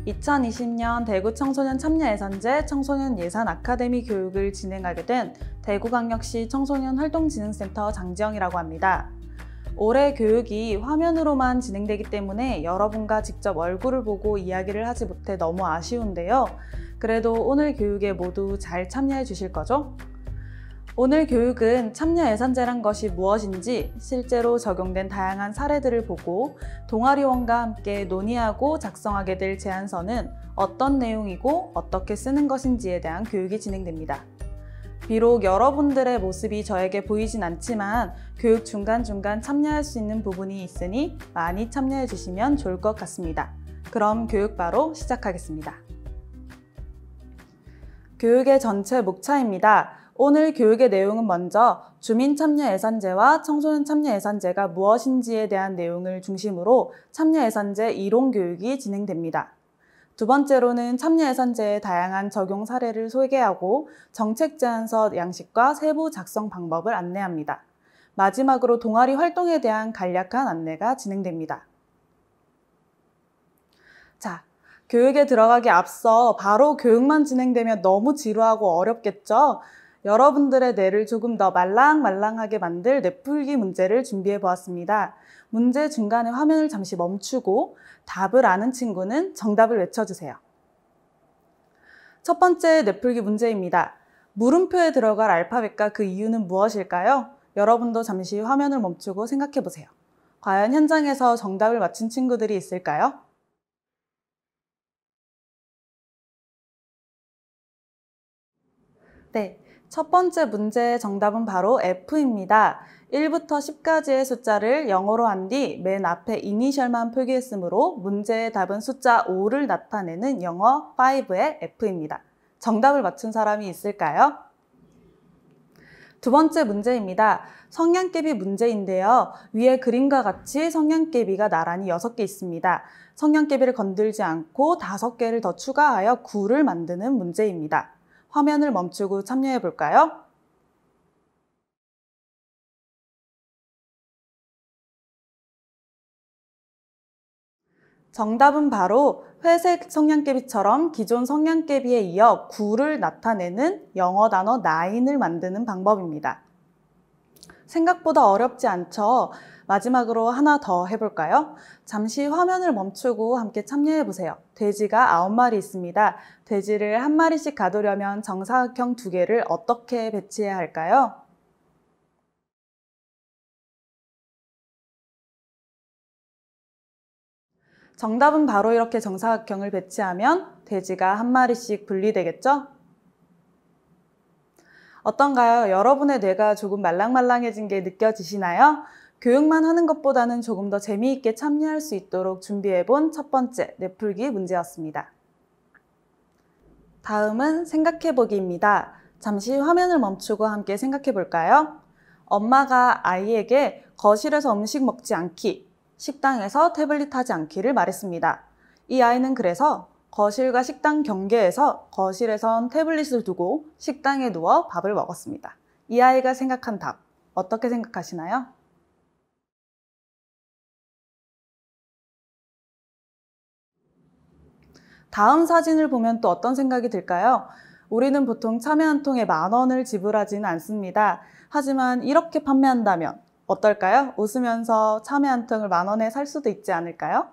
2020년 대구 청소년 참여예산제 청소년 예산 아카데미 교육을 진행하게 된 대구광역시 청소년 활동진흥센터 장지영이라고 합니다. 올해 교육이 화면으로만 진행되기 때문에 여러분과 직접 얼굴을 보고 이야기를 하지 못해 너무 아쉬운데요. 그래도 오늘 교육에 모두 잘 참여해 주실 거죠? 오늘 교육은 참여예산제란 것이 무엇인지 실제로 적용된 다양한 사례들을 보고 동아리원과 함께 논의하고 작성하게 될 제안서는 어떤 내용이고 어떻게 쓰는 것인지에 대한 교육이 진행됩니다. 비록 여러분들의 모습이 저에게 보이진 않지만 교육 중간중간 참여할 수 있는 부분이 있으니 많이 참여해 주시면 좋을 것 같습니다. 그럼 교육 바로 시작하겠습니다. 교육의 전체 목차입니다. 오늘 교육의 내용은 먼저 주민참여예산제와 청소년참여예산제가 무엇인지에 대한 내용을 중심으로 참여예산제 이론 교육이 진행됩니다. 두 번째로는 참여예산제의 다양한 적용 사례를 소개하고 정책 제안서 양식과 세부 작성 방법을 안내합니다. 마지막으로 동아리 활동에 대한 간략한 안내가 진행됩니다. 자, 교육에 들어가기 앞서 바로 교육만 진행되면 너무 지루하고 어렵겠죠? 여러분들의 뇌를 조금 더 말랑말랑하게 만들 뇌풀기 문제를 준비해 보았습니다. 문제 중간에 화면을 잠시 멈추고 답을 아는 친구는 정답을 외쳐주세요. 첫 번째 뇌풀기 문제입니다. 물음표에 들어갈 알파벳과 그 이유는 무엇일까요? 여러분도 잠시 화면을 멈추고 생각해 보세요. 과연 현장에서 정답을 맞춘 친구들이 있을까요? 네. 첫 번째 문제의 정답은 바로 F입니다. 1부터 10까지의 숫자를 영어로 한 뒤 맨 앞에 이니셜만 표기했으므로 문제의 답은 숫자 5를 나타내는 영어 5의 F입니다. 정답을 맞춘 사람이 있을까요? 두 번째 문제입니다. 성냥개비 문제인데요. 위에 그림과 같이 성냥개비가 나란히 6개 있습니다. 성냥개비를 건들지 않고 5개를 더 추가하여 9를 만드는 문제입니다. 화면을 멈추고 참여해 볼까요? 정답은 바로 회색 성냥개비처럼 기존 성냥개비에 이어 9를 나타내는 영어 단어 9을 만드는 방법입니다. 생각보다 어렵지 않죠? 마지막으로 하나 더 해볼까요? 잠시 화면을 멈추고 함께 참여해보세요. 돼지가 9마리 있습니다. 돼지를 한 마리씩 가두려면 정사각형 2개를 어떻게 배치해야 할까요? 정답은 바로 이렇게 정사각형을 배치하면 돼지가 한 마리씩 분리되겠죠? 어떤가요? 여러분의 뇌가 조금 말랑말랑해진 게 느껴지시나요? 교육만 하는 것보다는 조금 더 재미있게 참여할 수 있도록 준비해본 첫 번째 뇌풀기 문제였습니다. 다음은 생각해보기입니다. 잠시 화면을 멈추고 함께 생각해볼까요? 엄마가 아이에게 거실에서 음식 먹지 않기, 식당에서 태블릿 하지 않기를 말했습니다. 이 아이는 그래서 거실과 식당 경계에서 거실에선 태블릿을 두고 식당에 누워 밥을 먹었습니다. 이 아이가 생각한 답, 어떻게 생각하시나요? 다음 사진을 보면 또 어떤 생각이 들까요? 우리는 보통 참외 한 통에 10,000원을 지불하지는 않습니다. 하지만 이렇게 판매한다면 어떨까요? 웃으면서 참외 한 통을 10,000원에 살 수도 있지 않을까요?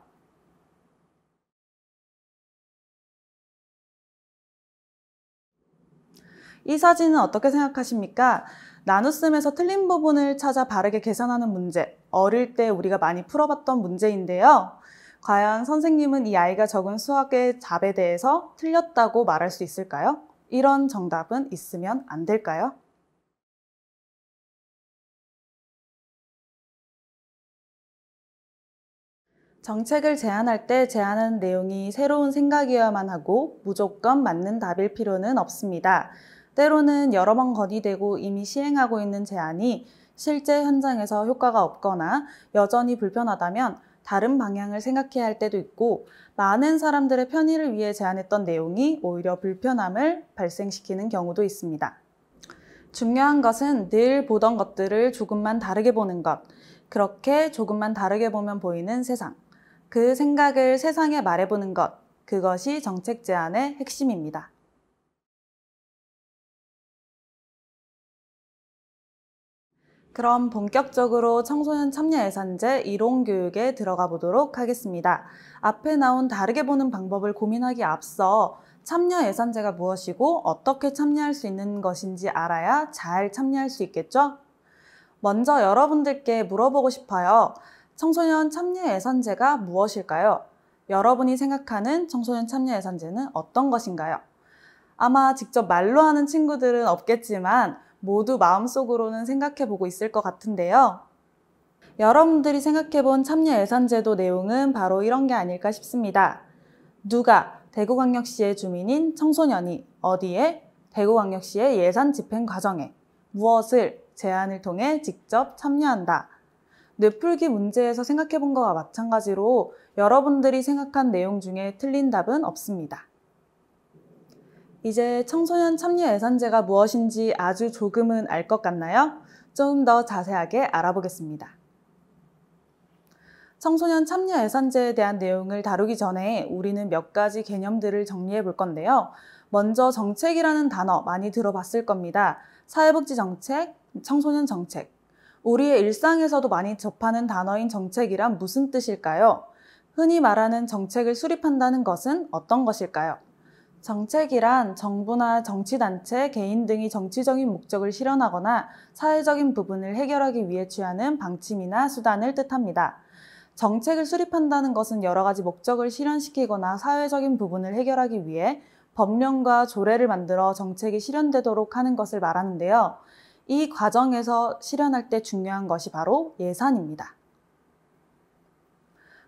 이 사진은 어떻게 생각하십니까? 나눗셈에서 틀린 부분을 찾아 바르게 계산하는 문제, 어릴 때 우리가 많이 풀어봤던 문제인데요. 과연 선생님은 이 아이가 적은 수학의 답에 대해서 틀렸다고 말할 수 있을까요? 이런 정답은 있으면 안 될까요? 정책을 제안할 때 제안하는 내용이 새로운 생각이어야만 하고 무조건 맞는 답일 필요는 없습니다. 때로는 여러 번 건의되고 이미 시행하고 있는 제안이 실제 현장에서 효과가 없거나 여전히 불편하다면 다른 방향을 생각해야 할 때도 있고 많은 사람들의 편의를 위해 제안했던 내용이 오히려 불편함을 발생시키는 경우도 있습니다. 중요한 것은 늘 보던 것들을 조금만 다르게 보는 것, 그렇게 조금만 다르게 보면 보이는 세상, 그 생각을 세상에 말해보는 것, 그것이 정책 제안의 핵심입니다. 그럼 본격적으로 청소년 참여 예산제 이론 교육에 들어가 보도록 하겠습니다. 앞에 나온 다르게 보는 방법을 고민하기에 앞서 참여 예산제가 무엇이고 어떻게 참여할 수 있는 것인지 알아야 잘 참여할 수 있겠죠? 먼저 여러분들께 물어보고 싶어요. 청소년 참여 예산제가 무엇일까요? 여러분이 생각하는 청소년 참여 예산제는 어떤 것인가요? 아마 직접 말로 하는 친구들은 없겠지만 모두 마음속으로는 생각해보고 있을 것 같은데요. 여러분들이 생각해본 참여 예산제도 내용은 바로 이런 게 아닐까 싶습니다. 누가 대구광역시의 주민인 청소년이 어디에? 대구광역시의 예산 집행 과정에 무엇을 제안을 통해 직접 참여한다. 뇌풀기 문제에서 생각해본 것과 마찬가지로 여러분들이 생각한 내용 중에 틀린 답은 없습니다. 이제 청소년 참여 예산제가 무엇인지 아주 조금은 알 것 같나요? 좀 더 자세하게 알아보겠습니다. 청소년 참여 예산제에 대한 내용을 다루기 전에 우리는 몇 가지 개념들을 정리해 볼 건데요. 먼저 정책이라는 단어 많이 들어봤을 겁니다. 사회복지 정책, 청소년 정책. 우리의 일상에서도 많이 접하는 단어인 정책이란 무슨 뜻일까요? 흔히 말하는 정책을 수립한다는 것은 어떤 것일까요? 정책이란 정부나 정치단체, 개인 등이 정치적인 목적을 실현하거나 사회적인 부분을 해결하기 위해 취하는 방침이나 수단을 뜻합니다. 정책을 수립한다는 것은 여러 가지 목적을 실현시키거나 사회적인 부분을 해결하기 위해 법령과 조례를 만들어 정책이 실현되도록 하는 것을 말하는데요. 이 과정에서 실현할 때 중요한 것이 바로 예산입니다.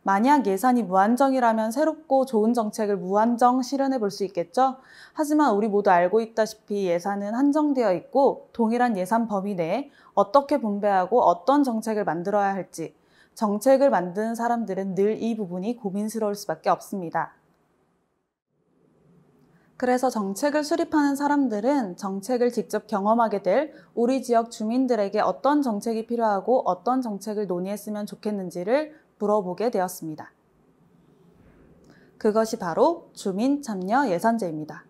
만약 예산이 무한정이라면 새롭고 좋은 정책을 무한정 실현해 볼 수 있겠죠? 하지만 우리 모두 알고 있다시피 예산은 한정되어 있고 동일한 예산 범위 내에 어떻게 분배하고 어떤 정책을 만들어야 할지 정책을 만드는 사람들은 늘 이 부분이 고민스러울 수밖에 없습니다. 그래서 정책을 수립하는 사람들은 정책을 직접 경험하게 될 우리 지역 주민들에게 어떤 정책이 필요하고 어떤 정책을 논의했으면 좋겠는지를 물어보게 되었습니다. 그것이 바로 주민참여 예산제입니다.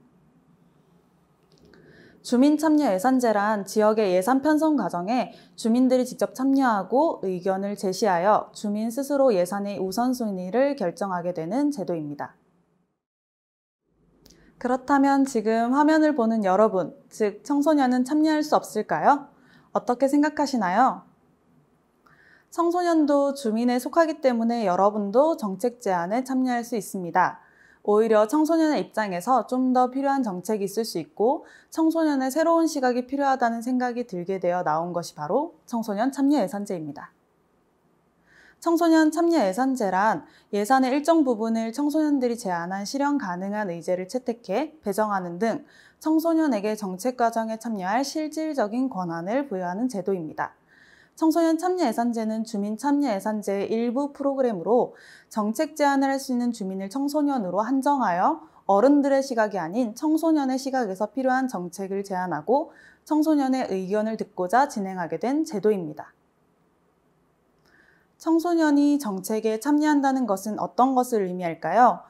주민참여 예산제란 지역의 예산 편성 과정에 주민들이 직접 참여하고 의견을 제시하여 주민 스스로 예산의 우선순위를 결정하게 되는 제도입니다. 그렇다면 지금 화면을 보는 여러분, 즉 청소년은 참여할 수 없을까요? 어떻게 생각하시나요? 청소년도 주민에 속하기 때문에 여러분도 정책 제안에 참여할 수 있습니다. 오히려 청소년의 입장에서 좀 더 필요한 정책이 있을 수 있고 청소년의 새로운 시각이 필요하다는 생각이 들게 되어 나온 것이 바로 청소년 참여 예산제입니다. 청소년 참여 예산제란 예산의 일정 부분을 청소년들이 제안한 실현 가능한 의제를 채택해 배정하는 등 청소년에게 정책 과정에 참여할 실질적인 권한을 부여하는 제도입니다. 청소년 참여 예산제는 주민 참여 예산제의 일부 프로그램으로 정책 제안을 할 수 있는 주민을 청소년으로 한정하여 어른들의 시각이 아닌 청소년의 시각에서 필요한 정책을 제안하고 청소년의 의견을 듣고자 진행하게 된 제도입니다. 청소년이 정책에 참여한다는 것은 어떤 것을 의미할까요?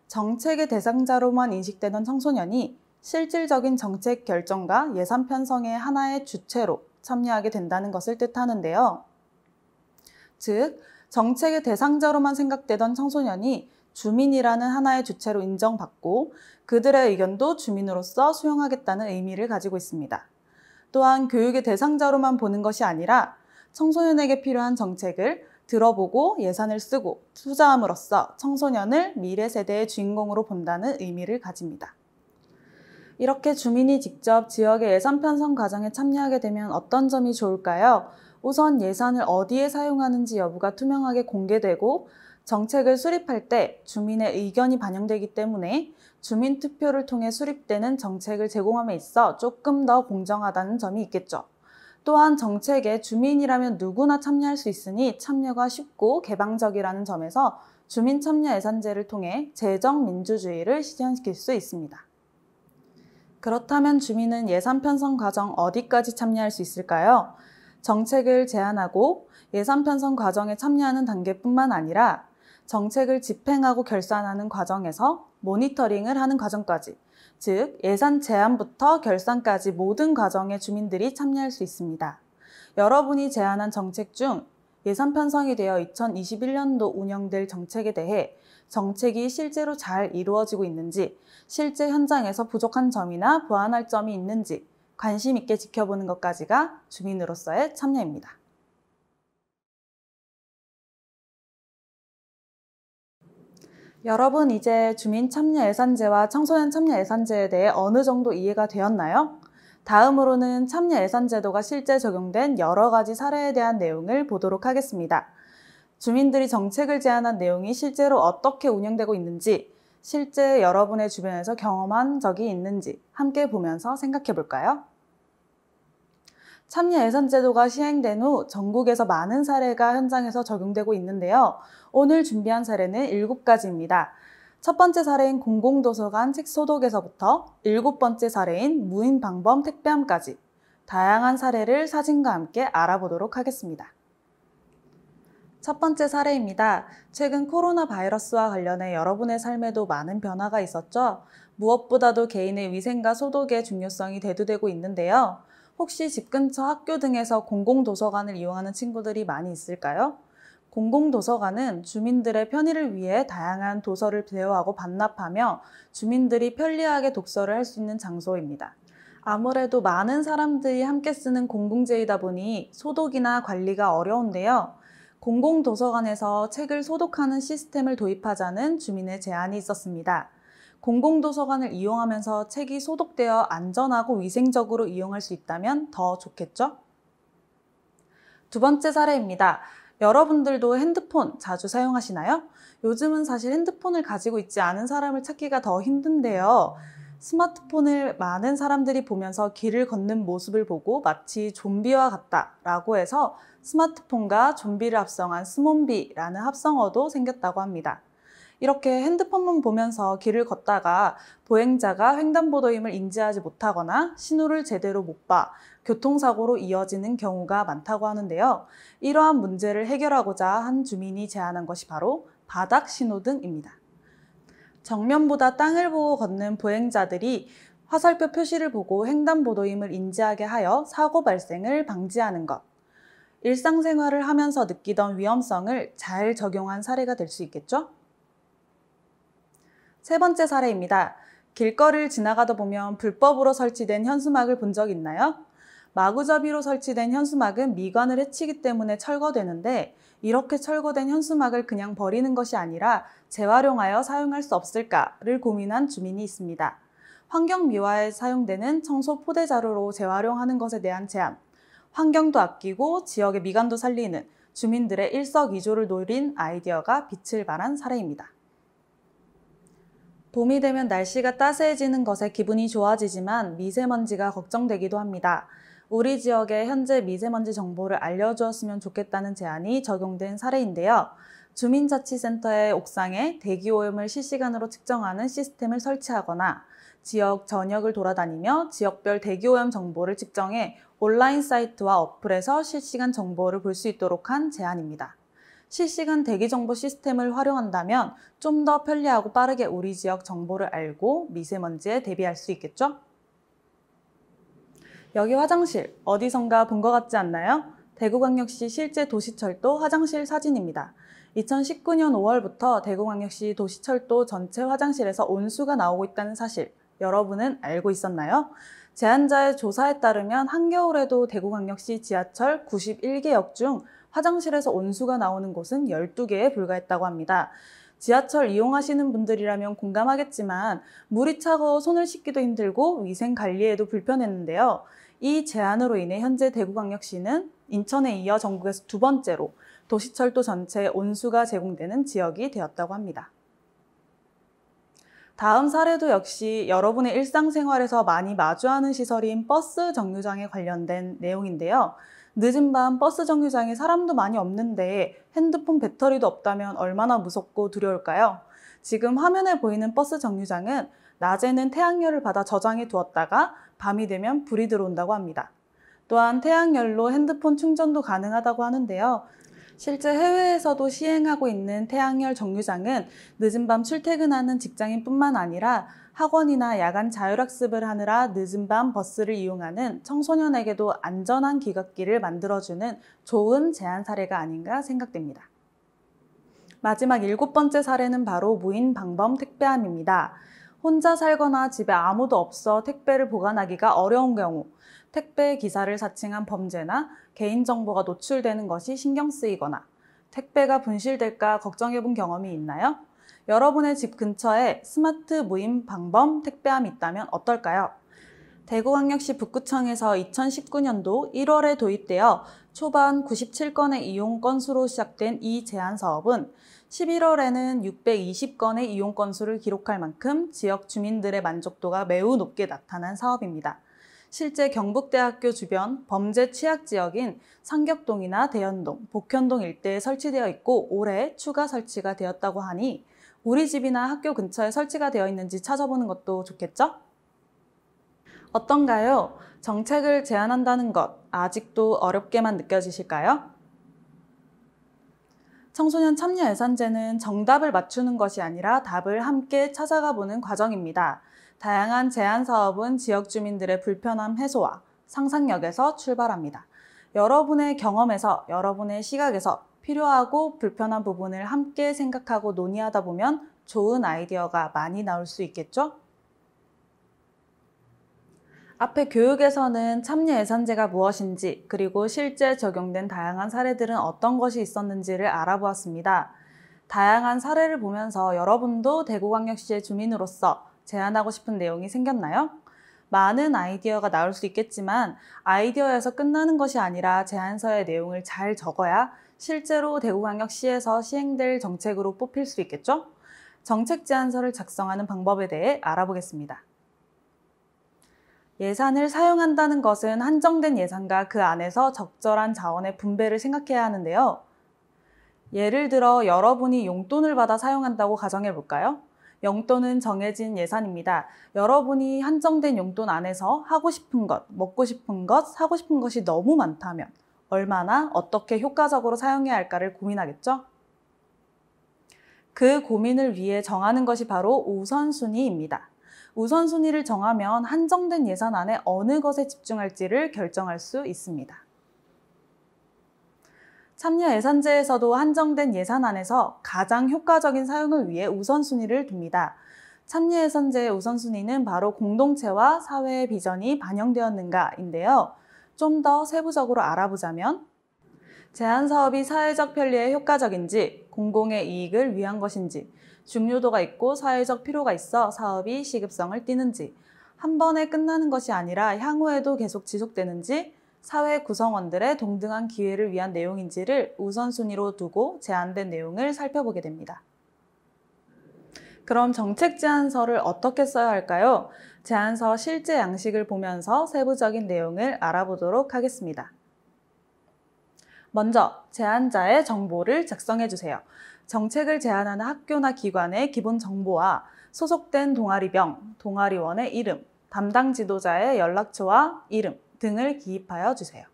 정책의 대상자로만 인식되던 청소년이 실질적인 정책 결정과 예산 편성의 하나의 주체로 참여하게 된다는 것을 뜻하는데요. 즉, 정책의 대상자로만 생각되던 청소년이 주민이라는 하나의 주체로 인정받고 그들의 의견도 주민으로서 수용하겠다는 의미를 가지고 있습니다. 또한 교육의 대상자로만 보는 것이 아니라 청소년에게 필요한 정책을 들어보고 예산을 쓰고 투자함으로써 청소년을 미래 세대의 주인공으로 본다는 의미를 가집니다. 이렇게 주민이 직접 지역의 예산 편성 과정에 참여하게 되면 어떤 점이 좋을까요? 우선 예산을 어디에 사용하는지 여부가 투명하게 공개되고 정책을 수립할 때 주민의 의견이 반영되기 때문에 주민투표를 통해 수립되는 정책을 제공함에 있어 조금 더 공정하다는 점이 있겠죠. 또한 정책에 주민이라면 누구나 참여할 수 있으니 참여가 쉽고 개방적이라는 점에서 주민 참여 예산제를 통해 재정 민주주의를 실현시킬 수 있습니다. 그렇다면 주민은 예산 편성 과정 어디까지 참여할 수 있을까요? 정책을 제안하고 예산 편성 과정에 참여하는 단계뿐만 아니라 정책을 집행하고 결산하는 과정에서 모니터링을 하는 과정까지, 즉 예산 제안부터 결산까지 모든 과정에 주민들이 참여할 수 있습니다. 여러분이 제안한 정책 중 예산 편성이 되어 2021년도 운영될 정책에 대해 정책이 실제로 잘 이루어지고 있는지, 실제 현장에서 부족한 점이나 보완할 점이 있는지 관심 있게 지켜보는 것까지가 주민으로서의 참여입니다. 여러분, 이제 주민 참여 예산제와 청소년 참여 예산제에 대해 어느 정도 이해가 되었나요? 다음으로는 참여 예산제도가 실제 적용된 여러 가지 사례에 대한 내용을 보도록 하겠습니다. 주민들이 정책을 제안한 내용이 실제로 어떻게 운영되고 있는지, 실제 여러분의 주변에서 경험한 적이 있는지 함께 보면서 생각해 볼까요? 참여 예산 제도가 시행된 후 전국에서 많은 사례가 현장에서 적용되고 있는데요. 오늘 준비한 사례는 7가지입니다. 첫 번째 사례인 공공도서관 책 소독에서부터 7번째 사례인 무인방범 택배함까지 다양한 사례를 사진과 함께 알아보도록 하겠습니다. 첫 번째 사례입니다. 최근 코로나 바이러스와 관련해 여러분의 삶에도 많은 변화가 있었죠? 무엇보다도 개인의 위생과 소독의 중요성이 대두되고 있는데요. 혹시 집 근처 학교 등에서 공공도서관을 이용하는 친구들이 많이 있을까요? 공공도서관은 주민들의 편의를 위해 다양한 도서를 대여하고 반납하며 주민들이 편리하게 독서를 할 수 있는 장소입니다. 아무래도 많은 사람들이 함께 쓰는 공공재이다 보니 소독이나 관리가 어려운데요. 공공도서관에서 책을 소독하는 시스템을 도입하자는 주민의 제안이 있었습니다. 공공도서관을 이용하면서 책이 소독되어 안전하고 위생적으로 이용할 수 있다면 더 좋겠죠? 두 번째 사례입니다. 여러분들도 핸드폰 자주 사용하시나요? 요즘은 사실 핸드폰을 가지고 있지 않은 사람을 찾기가 더 힘든데요. 스마트폰을 많은 사람들이 보면서 길을 걷는 모습을 보고 마치 좀비와 같다라고 해서 스마트폰과 좀비를 합성한 스몬비라는 합성어도 생겼다고 합니다. 이렇게 핸드폰만 보면서 길을 걷다가 보행자가 횡단보도임을 인지하지 못하거나 신호를 제대로 못 봐 교통사고로 이어지는 경우가 많다고 하는데요. 이러한 문제를 해결하고자 한 주민이 제안한 것이 바로 바닥 신호등입니다. 정면보다 땅을 보고 걷는 보행자들이 화살표 표시를 보고 횡단보도임을 인지하게 하여 사고 발생을 방지하는 것. 일상생활을 하면서 느끼던 위험성을 잘 적용한 사례가 될 수 있겠죠? 세 번째 사례입니다. 길거리를 지나가다 보면 불법으로 설치된 현수막을 본 적 있나요? 마구잡이로 설치된 현수막은 미관을 해치기 때문에 철거되는데 이렇게 철거된 현수막을 그냥 버리는 것이 아니라 재활용하여 사용할 수 없을까를 고민한 주민이 있습니다. 환경미화에 사용되는 청소 포대자루로 재활용하는 것에 대한 제안, 환경도 아끼고 지역의 미관도 살리는 주민들의 일석이조를 노린 아이디어가 빛을 발한 사례입니다. 봄이 되면 날씨가 따스해지는 것에 기분이 좋아지지만 미세먼지가 걱정되기도 합니다. 우리 지역의 현재 미세먼지 정보를 알려주었으면 좋겠다는 제안이 적용된 사례인데요. 주민자치센터의 옥상에 대기오염을 실시간으로 측정하는 시스템을 설치하거나 지역 전역을 돌아다니며 지역별 대기오염 정보를 측정해 온라인 사이트와 어플에서 실시간 정보를 볼 수 있도록 한 제안입니다. 실시간 대기정보 시스템을 활용한다면 좀 더 편리하고 빠르게 우리 지역 정보를 알고 미세먼지에 대비할 수 있겠죠? 여기 화장실 어디선가 본 것 같지 않나요? 대구광역시 실제 도시철도 화장실 사진입니다. 2019년 5월부터 대구광역시 도시철도 전체 화장실에서 온수가 나오고 있다는 사실 여러분은 알고 있었나요? 제안자의 조사에 따르면 한겨울에도 대구광역시 지하철 91개 역 중 화장실에서 온수가 나오는 곳은 12개에 불과했다고 합니다. 지하철 이용하시는 분들이라면 공감하겠지만 물이 차가워 손을 씻기도 힘들고 위생 관리에도 불편했는데요. 이 제안으로 인해 현재 대구광역시는 인천에 이어 전국에서 두 번째로 도시철도 전체에 온수가 제공되는 지역이 되었다고 합니다. 다음 사례도 역시 여러분의 일상생활에서 많이 마주하는 시설인 버스 정류장에 관련된 내용인데요. 늦은 밤 버스 정류장에 사람도 많이 없는데 핸드폰 배터리도 없다면 얼마나 무섭고 두려울까요? 지금 화면에 보이는 버스 정류장은 낮에는 태양열을 받아 저장해 두었다가 밤이 되면 불이 들어온다고 합니다. 또한 태양열로 핸드폰 충전도 가능하다고 하는데요. 실제 해외에서도 시행하고 있는 태양열 정류장은 늦은 밤 출퇴근하는 직장인뿐만 아니라 학원이나 야간 자율학습을 하느라 늦은 밤 버스를 이용하는 청소년에게도 안전한 귀갓길을 만들어주는 좋은 제안 사례가 아닌가 생각됩니다. 마지막 7번째 사례는 바로 무인 방범 택배함입니다. 혼자 살거나 집에 아무도 없어 택배를 보관하기가 어려운 경우, 택배 기사를 사칭한 범죄나 개인정보가 노출되는 것이 신경 쓰이거나 택배가 분실될까 걱정해 본 경험이 있나요? 여러분의 집 근처에 스마트 무인 방범 택배함이 있다면 어떨까요? 대구광역시 북구청에서 2019년도 1월에 도입되어 초반 97건의 이용 건수로 시작된 이 제안 사업은 11월에는 620건의 이용 건수를 기록할 만큼 지역 주민들의 만족도가 매우 높게 나타난 사업입니다. 실제 경북대학교 주변 범죄 취약 지역인 상격동이나 대연동, 복현동 일대에 설치되어 있고 올해 추가 설치가 되었다고 하니 우리 집이나 학교 근처에 설치가 되어 있는지 찾아보는 것도 좋겠죠? 어떤가요? 정책을 제안한다는 것 아직도 어렵게만 느껴지실까요? 청소년 참여 예산제는 정답을 맞추는 것이 아니라 답을 함께 찾아가 보는 과정입니다. 다양한 제안 사업은 지역 주민들의 불편함 해소와 상상력에서 출발합니다. 여러분의 경험에서, 여러분의 시각에서 필요하고 불편한 부분을 함께 생각하고 논의하다 보면 좋은 아이디어가 많이 나올 수 있겠죠? 앞에 교육에서는 참여 예산제가 무엇인지 그리고 실제 적용된 다양한 사례들은 어떤 것이 있었는지를 알아보았습니다. 다양한 사례를 보면서 여러분도 대구광역시의 주민으로서 제안하고 싶은 내용이 생겼나요? 많은 아이디어가 나올 수 있겠지만 아이디어에서 끝나는 것이 아니라 제안서의 내용을 잘 적어야 실제로 대구광역시에서 시행될 정책으로 뽑힐 수 있겠죠? 정책 제안서를 작성하는 방법에 대해 알아보겠습니다. 예산을 사용한다는 것은 한정된 예산과 그 안에서 적절한 자원의 분배를 생각해야 하는데요. 예를 들어 여러분이 용돈을 받아 사용한다고 가정해 볼까요? 용돈은 정해진 예산입니다. 여러분이 한정된 용돈 안에서 하고 싶은 것, 먹고 싶은 것, 사고 싶은 것이 너무 많다면 얼마나 어떻게 효과적으로 사용해야 할까를 고민하겠죠? 그 고민을 위해 정하는 것이 바로 우선순위입니다. 우선순위를 정하면 한정된 예산 안에 어느 것에 집중할지를 결정할 수 있습니다. 참여 예산제에서도 한정된 예산 안에서 가장 효과적인 사용을 위해 우선순위를 둡니다. 참여 예산제의 우선순위는 바로 공동체와 사회의 비전이 반영되었는가인데요. 좀 더 세부적으로 알아보자면 제안 사업이 사회적 편리에 효과적인지, 공공의 이익을 위한 것인지, 중요도가 있고 사회적 필요가 있어 사업이 시급성을 띠는지, 한 번에 끝나는 것이 아니라 향후에도 계속 지속되는지, 사회 구성원들의 동등한 기회를 위한 내용인지를 우선순위로 두고 제안된 내용을 살펴보게 됩니다. 그럼 정책 제안서를 어떻게 써야 할까요? 제안서 실제 양식을 보면서 세부적인 내용을 알아보도록 하겠습니다. 먼저 제안자의 정보를 작성해 주세요. 정책을 제안하는 학교나 기관의 기본 정보와 소속된 동아리병, 동아리원의 이름, 담당 지도자의 연락처와 이름 등을 기입하여 주세요.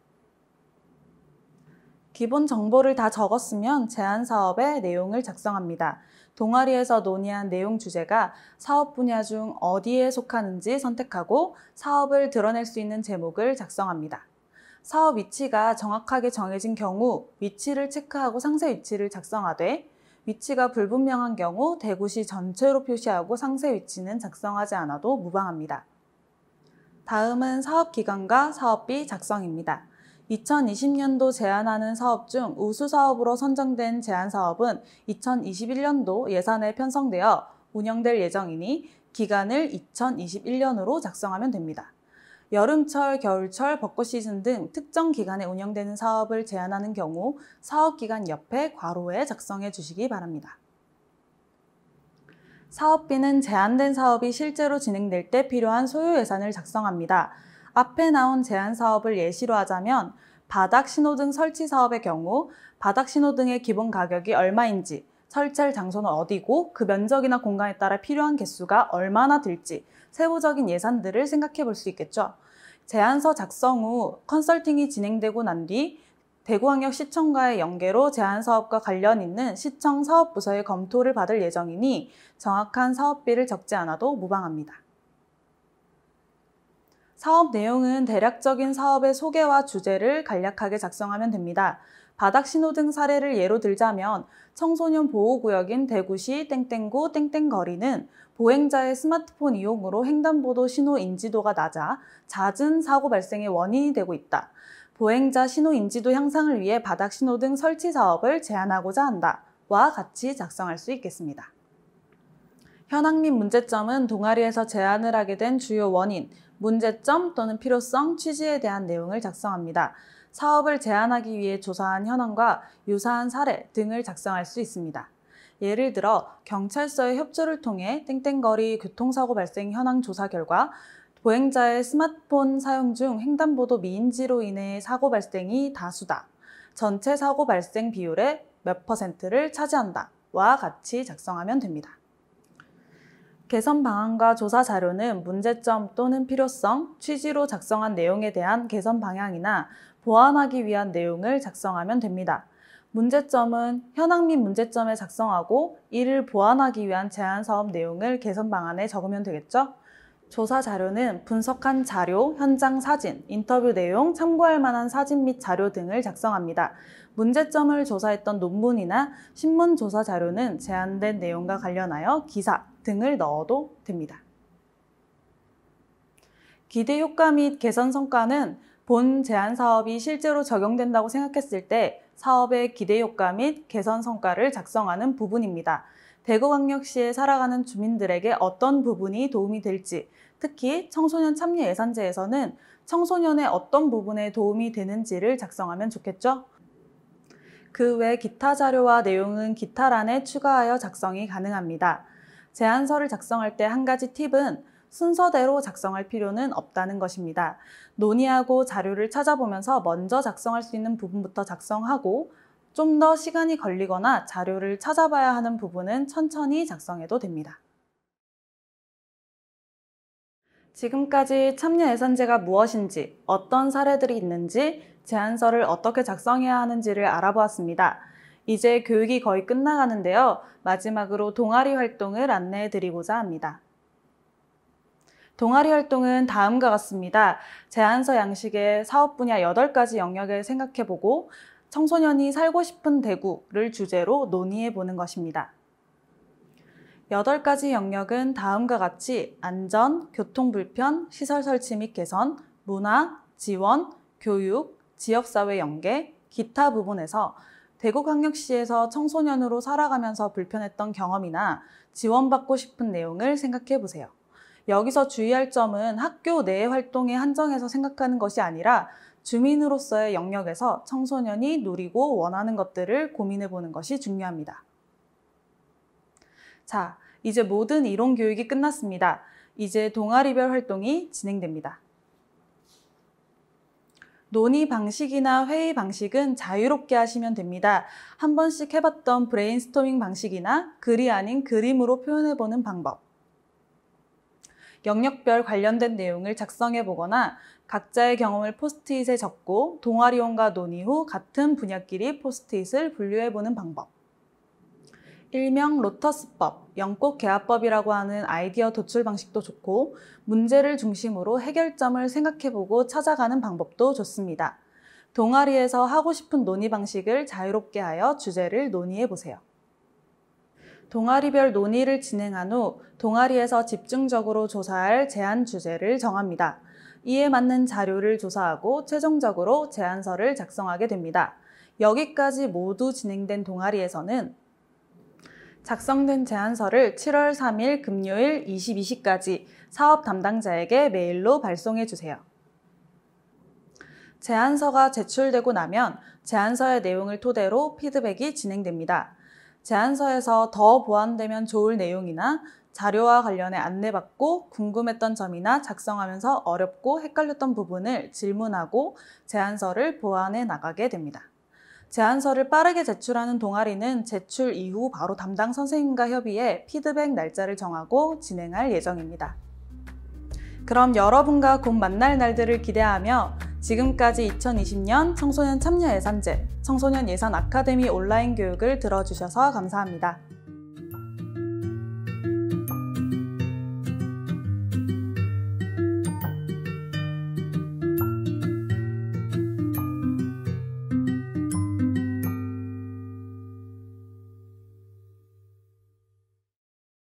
기본 정보를 다 적었으면 제안 사업의 내용을 작성합니다. 동아리에서 논의한 내용 주제가 사업 분야 중 어디에 속하는지 선택하고 사업을 드러낼 수 있는 제목을 작성합니다. 사업 위치가 정확하게 정해진 경우 위치를 체크하고 상세 위치를 작성하되 위치가 불분명한 경우 대구시 전체로 표시하고 상세 위치는 작성하지 않아도 무방합니다. 다음은 사업기간과 사업비 작성입니다. 2020년도 제안하는 사업 중 우수사업으로 선정된 제안사업은 2021년도 예산에 편성되어 운영될 예정이니 기간을 2021년으로 작성하면 됩니다. 여름철, 겨울철, 벚꽃 시즌 등 특정 기간에 운영되는 사업을 제안하는 경우 사업기간 옆에 괄호에 작성해 주시기 바랍니다. 사업비는 제안된 사업이 실제로 진행될 때 필요한 소요 예산을 작성합니다. 앞에 나온 제안 사업을 예시로 하자면 바닥 신호등 설치 사업의 경우 바닥 신호등의 기본 가격이 얼마인지, 설치할 장소는 어디고 그 면적이나 공간에 따라 필요한 개수가 얼마나 들지 세부적인 예산들을 생각해 볼 수 있겠죠. 제안서 작성 후 컨설팅이 진행되고 난 뒤 대구광역시청과의 연계로 제안사업과 관련 있는 시청 사업부서의 검토를 받을 예정이니 정확한 사업비를 적지 않아도 무방합니다. 사업 내용은 대략적인 사업의 소개와 주제를 간략하게 작성하면 됩니다. 바닥신호등 사례를 예로 들자면 청소년 보호구역인 대구시 땡땡구 땡땡거리는 보행자의 스마트폰 이용으로 횡단보도 신호 인지도가 낮아 잦은 사고 발생의 원인이 되고 있다. 보행자 신호 인지도 향상을 위해 바닥신호등 설치 사업을 제안하고자 한다. 와 같이 작성할 수 있겠습니다. 현황 및 문제점은 동아리에서 제안을 하게 된 주요 원인, 문제점 또는 필요성, 취지에 대한 내용을 작성합니다. 사업을 제안하기 위해 조사한 현황과 유사한 사례 등을 작성할 수 있습니다. 예를 들어 경찰서의 협조를 통해 땡땡거리 교통사고 발생 현황 조사 결과 보행자의 스마트폰 사용 중 횡단보도 미인지로 인해 사고 발생이 다수다. 전체 사고 발생 비율의 몇 %를 차지한다. 와 같이 작성하면 됩니다. 개선 방안과 조사 자료는 문제점 또는 필요성, 취지로 작성한 내용에 대한 개선 방향이나 보완하기 위한 내용을 작성하면 됩니다. 문제점은 현황 및 문제점에 작성하고 이를 보완하기 위한 제안 사업 내용을 개선 방안에 적으면 되겠죠? 조사 자료는 분석한 자료, 현장 사진, 인터뷰 내용, 참고할 만한 사진 및 자료 등을 작성합니다. 문제점을 조사했던 논문이나 신문 조사 자료는 제안된 내용과 관련하여 기사 등을 넣어도 됩니다. 기대 효과 및 개선 성과는 본 제안 사업이 실제로 적용된다고 생각했을 때 사업의 기대 효과 및 개선 성과를 작성하는 부분입니다. 대구광역시에 살아가는 주민들에게 어떤 부분이 도움이 될지, 특히 청소년 참여 예산제에서는 청소년의 어떤 부분에 도움이 되는지를 작성하면 좋겠죠? 그 외 기타 자료와 내용은 기타란에 추가하여 작성이 가능합니다. 제안서를 작성할 때 한 가지 팁은 순서대로 작성할 필요는 없다는 것입니다. 논의하고 자료를 찾아보면서 먼저 작성할 수 있는 부분부터 작성하고 좀 더 시간이 걸리거나 자료를 찾아봐야 하는 부분은 천천히 작성해도 됩니다. 지금까지 참여 예산제가 무엇인지, 어떤 사례들이 있는지, 제안서를 어떻게 작성해야 하는지를 알아보았습니다. 이제 교육이 거의 끝나가는데요. 마지막으로 동아리 활동을 안내해 드리고자 합니다. 동아리 활동은 다음과 같습니다. 제안서 양식의 사업 분야 8가지 영역을 생각해보고 청소년이 살고 싶은 대구를 주제로 논의해보는 것입니다. 8가지 영역은 다음과 같이 안전, 교통불편, 시설 설치 및 개선, 문화, 지원, 교육, 지역사회 연계, 기타 부분에서 대구광역시에서 청소년으로 살아가면서 불편했던 경험이나 지원받고 싶은 내용을 생각해 보세요. 여기서 주의할 점은 학교 내 활동에 한정해서 생각하는 것이 아니라 주민으로서의 영역에서 청소년이 누리고 원하는 것들을 고민해 보는 것이 중요합니다. 자, 이제 모든 이론 교육이 끝났습니다. 이제 동아리별 활동이 진행됩니다. 논의 방식이나 회의 방식은 자유롭게 하시면 됩니다. 한 번씩 해봤던 브레인스토밍 방식이나 글이 아닌 그림으로 표현해보는 방법. 영역별 관련된 내용을 작성해보거나 각자의 경험을 포스트잇에 적고 동아리원과 논의 후 같은 분야끼리 포스트잇을 분류해보는 방법. 일명 로터스법, 영꽃개화법이라고 하는 아이디어 도출 방식도 좋고 문제를 중심으로 해결점을 생각해보고 찾아가는 방법도 좋습니다. 동아리에서 하고 싶은 논의 방식을 자유롭게 하여 주제를 논의해보세요. 동아리별 논의를 진행한 후 동아리에서 집중적으로 조사할 제안 주제를 정합니다. 이에 맞는 자료를 조사하고 최종적으로 제안서를 작성하게 됩니다. 여기까지 모두 진행된 동아리에서는 작성된 제안서를 7월 3일 금요일 22시까지 사업 담당자에게 메일로 발송해 주세요. 제안서가 제출되고 나면 제안서의 내용을 토대로 피드백이 진행됩니다. 제안서에서 더 보완되면 좋을 내용이나 자료와 관련해 안내받고 궁금했던 점이나 작성하면서 어렵고 헷갈렸던 부분을 질문하고 제안서를 보완해 나가게 됩니다. 제안서를 빠르게 제출하는 동아리는 제출 이후 바로 담당 선생님과 협의해 피드백 날짜를 정하고 진행할 예정입니다. 그럼 여러분과 곧 만날 날들을 기대하며 지금까지 2020년 청소년 참여 예산제, 청소년 예산 아카데미 온라인 교육을 들어주셔서 감사합니다.